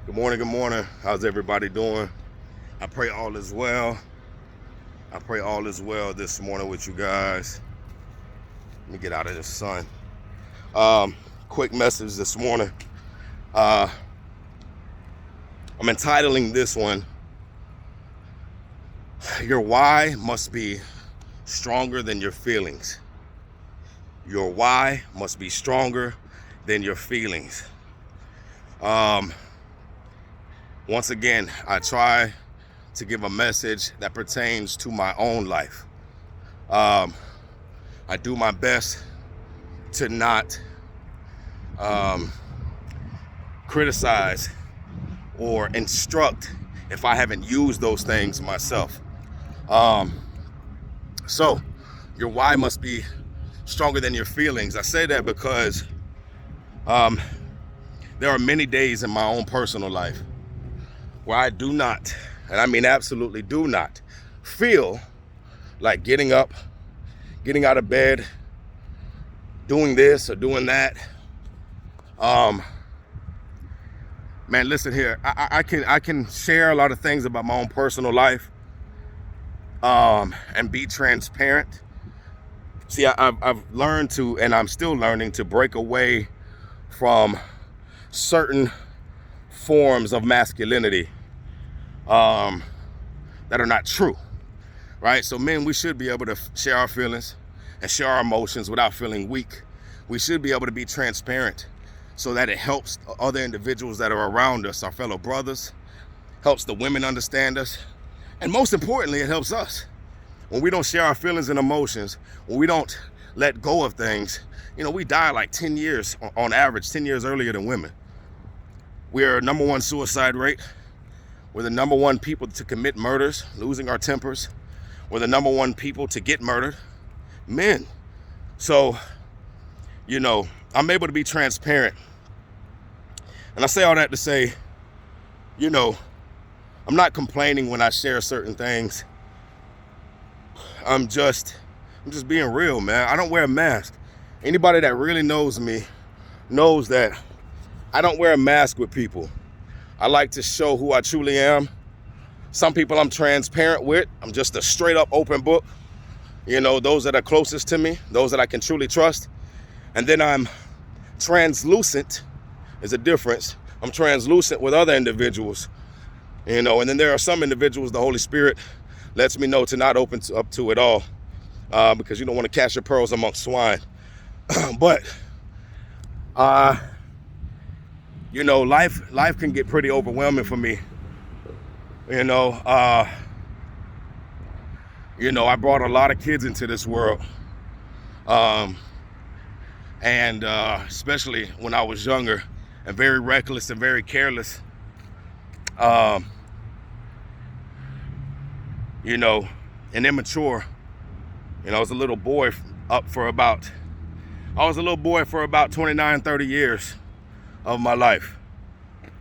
Good morning, good morning. How's everybody doing? I pray all is well. I pray all is well this morning with you guys. Let me get out of the sun. Quick message this morning. I'm entitling this one, Your Why Must Be Stronger Than Your Feelings. Your why must be stronger than your feelings. Once again, I try to give a message that pertains to my own life. I do my best to not criticize or instruct if I haven't used those things myself. So, your why must be stronger than your feelings. I say that because there are many days in my own personal life where I do not, and I mean absolutely do not, feel like getting up, getting out of bed, doing this or doing that. Man, listen here. I can share a lot of things about my own personal life, and be transparent. See, I've learned to, and I'm still learning to break away from certain forms of masculinity that are not true, right? So men, we should be able to share our feelings and share our emotions without feeling weak. We should be able to be transparent so that it helps other individuals that are around us, our fellow brothers, helps the women understand us, and most importantly, it helps us. When we don't share our feelings and emotions, when we don't let go of things, we die like 10 years, on average, 10 years earlier than women. We are number one suicide rate. We're the number one people to commit murders, losing our tempers. We're the number one people to get murdered, men. So, I'm able to be transparent. And I say all that to say, I'm not complaining when I share certain things. I'm just being real, man. I don't wear a mask. Anybody that really knows me knows that I don't wear a mask with people. I like to show who I truly am. Some people I'm transparent with. I'm just a straight up open book. Those that are closest to me, those that I can truly trust. And then I'm translucent. There's a difference. I'm translucent with other individuals. And then there are some individuals the Holy Spirit lets me know to not open up to it all, because you don't want to cast your pearls amongst swine. But life can get pretty overwhelming for me. I brought a lot of kids into this world, and especially when I was younger and very reckless and very careless. And immature. I was a little boy for about 29, 30 years of my life.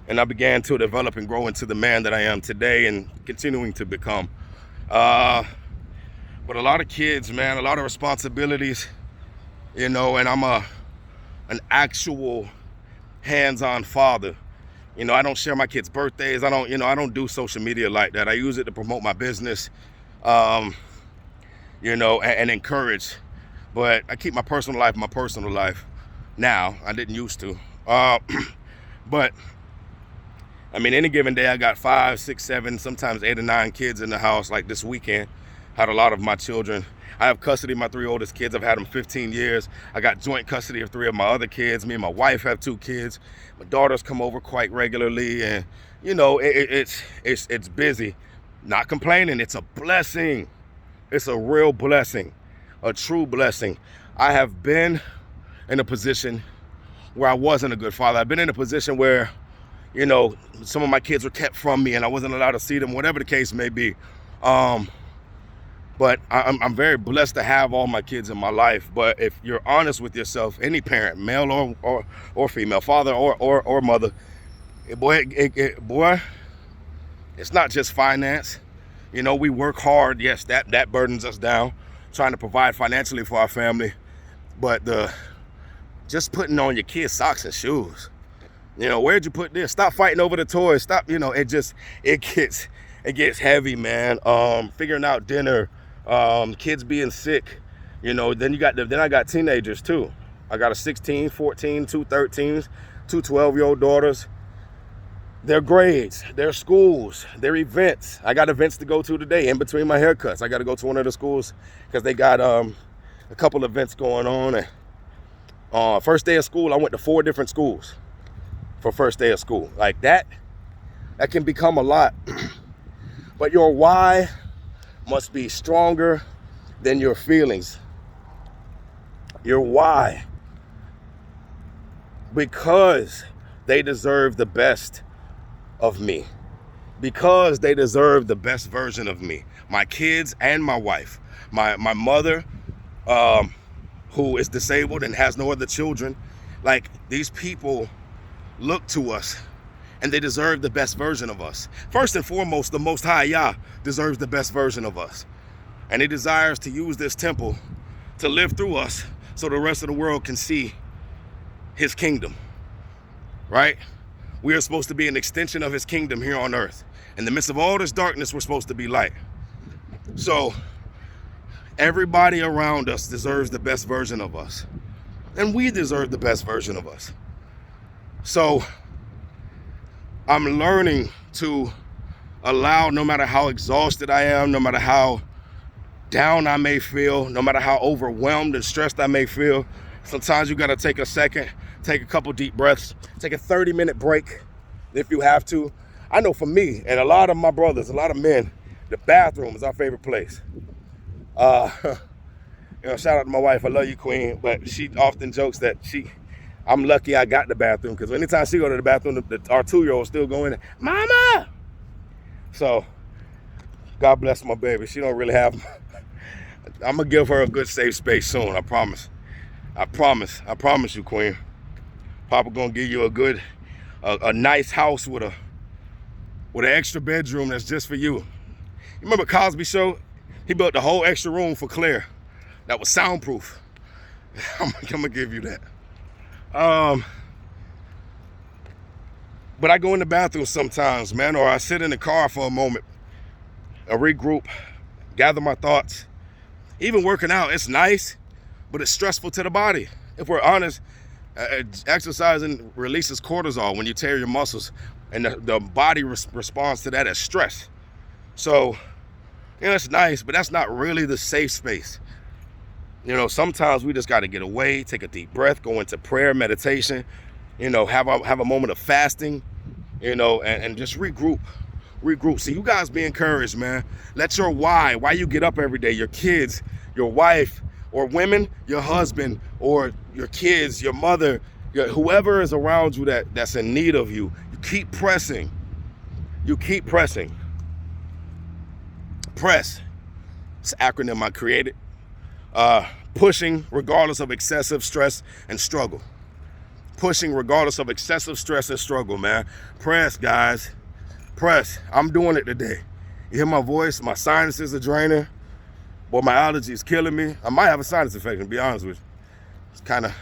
And I began to develop and grow into the man that I am today and continuing to become. But a lot of kids, man, a lot of responsibilities, and I'm an actual hands-on father. I don't share my kids' birthdays. I don't do social media like that. I use it to promote my business, and encourage. But I keep my personal life now. I didn't used to. But, any given day I got 5, 6, 7, sometimes 8 or 9 kids in the house. Like this weekend, had a lot of my children. I have custody of my 3 oldest kids. I've had them 15 years. I got joint custody of 3 of my other kids. Me and my wife have 2 kids. My daughters come over quite regularly, and it's busy. Not complaining. It's a blessing. It's a real blessing, a true blessing. I have been in a position where I wasn't a good father. I've been in a position where, some of my kids were kept from me and I wasn't allowed to see them, whatever the case may be. But I'm very blessed to have all my kids in my life. But if you're honest with yourself, any parent, male or female, father or mother, boy, it's not just finance. We work hard. Yes, that burdens us down, trying to provide financially for our family. But just putting on your kids' socks and shoes, You know, where'd you put this? Stop fighting over the toys. Stop, you know, it gets heavy, man. Figuring out dinner, kids being sick, you know, then I got teenagers too. I got a 16, 14, two 13s, two 12-year-old daughters. Their grades, their schools, their events. I got events to go to today in between my haircuts. I got to go to one of the schools because they got a couple events going on. And first day of school, I went to 4 different schools for first day of school. Like that can become a lot. But your why must be stronger than your feelings. Your why. Because they deserve the best of me. Because they deserve the best version of me. My kids and my wife. My mother, who is disabled and has no other children. Like, these people look to us and they deserve the best version of us. First and foremost, the Most High Yah deserves the best version of us. And he desires to use this temple to live through us so the rest of the world can see his kingdom, right? We are supposed to be an extension of his kingdom here on earth. In the midst of all this darkness, we're supposed to be light. So everybody around us deserves the best version of us. And we deserve the best version of us. So I'm learning to allow, no matter how exhausted I am, no matter how down I may feel, no matter how overwhelmed and stressed I may feel, sometimes you gotta take a second, take a couple deep breaths, take a 30-minute break if you have to. I know for me and a lot of my brothers, a lot of men, the bathroom is our favorite place. You know, shout out to my wife, I love you, Queen, but she often jokes that I'm lucky I got the bathroom, because anytime she go to the bathroom, our 2-year-old still go in there, Mama! So, God bless my baby. She don't really have, I'm gonna give her a good safe space soon, I promise. I promise you, Queen. Papa gonna give you a nice house with an extra bedroom that's just for you. You remember Cosby Show? He built the whole extra room for Claire that was soundproof. I'm gonna give you that. But I go in the bathroom sometimes, man, or I sit in the car for a moment and regroup, gather my thoughts. Even working out, it's nice, but it's stressful to the body. If we're honest, exercising releases cortisol when you tear your muscles, and the body responds to that as stress. So, you know, it's nice, but that's not really the safe space. You know, sometimes we just got to get away, take a deep breath, go into prayer, meditation, you know, have a moment of fasting, you know, and just regroup. So you guys be encouraged, man. Let your why you get up every day, your kids, your wife, or women, your husband, or your kids, your mother, whoever is around you that's in need of you, you keep pressing. You keep pressing. Press. It's an acronym I created. Pushing regardless of excessive stress and struggle. Pushing regardless of excessive stress and struggle, man. Press, guys. Press. I'm doing it today. You hear my voice? My sinuses are draining. Boy, my allergy is killing me. I might have a sinus infection, to be honest with you. It's kind of...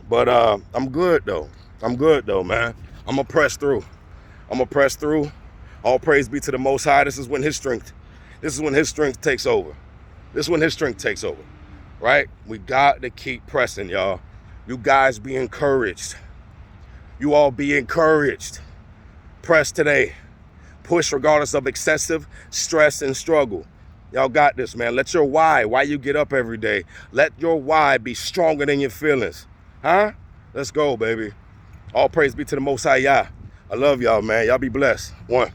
But I'm good, though. Man. I'm going to press through. All praise be to the Most High. This is when his strength takes over. Right? We got to keep pressing, y'all. You guys be encouraged. You all be encouraged. Press today. Push regardless of excessive stress and struggle. Y'all got this, man. Let your why you get up every day, let your why be stronger than your feelings. Huh? Let's go, baby. All praise be to the Most High Yah. I love y'all, man. Y'all be blessed. One.